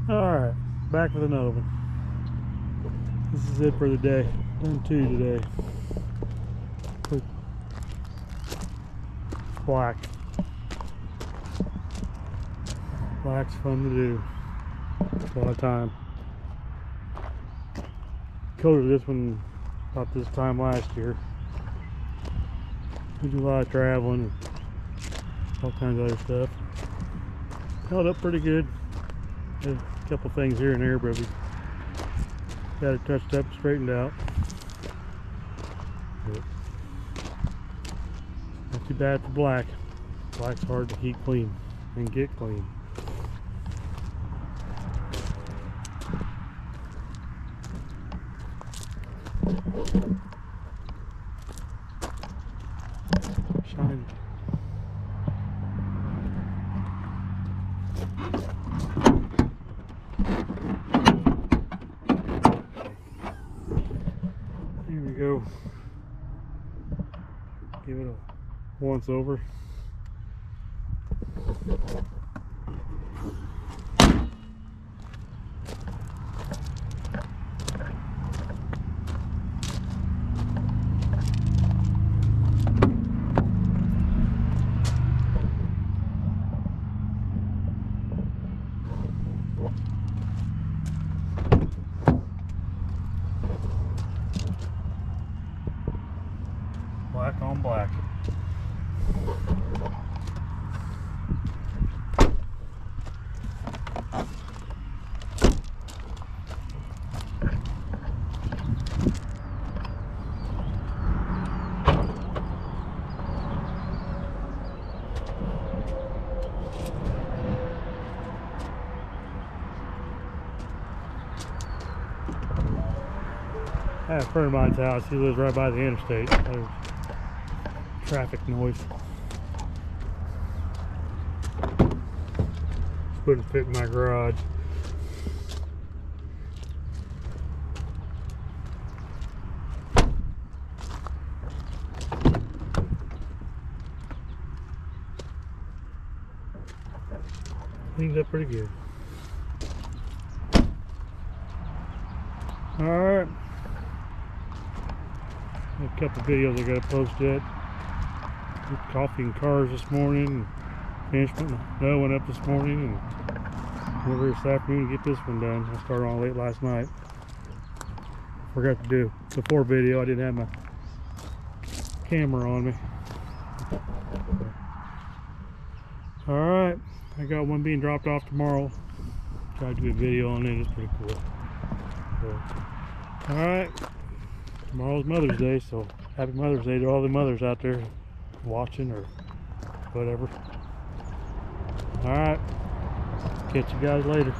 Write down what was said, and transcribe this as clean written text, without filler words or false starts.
Alright, back with another one. This is it for the day. Done two today. With black. Black's fun to do. It's a lot of time. Coated this one about this time last year. We do a lot of traveling and all kinds of other stuff. Held up pretty good. There's a couple things here and there, but we got it touched up, straightened out. But not too bad for black. Black's hard to keep clean and get clean. Shiny. Here we go. Give it a once over. Black on black. I have a friend of mine's house. He lives right by the interstate. There's traffic noise. Wouldn't fit in my garage. Cleaned up pretty good. Alright. A couple videos I gotta post yet. Did coffee and cars this morning. Finished putting another one up this morning, and over this afternoon to get this one done. I started on late last night. Forgot to do before video. I didn't have my camera on me. Alright, I got one being dropped off tomorrow. Try to do a video on it. It's pretty cool. Alright. Tomorrow's Mother's Day, so happy Mother's Day to all the mothers out there watching or whatever. Alright, catch you guys later.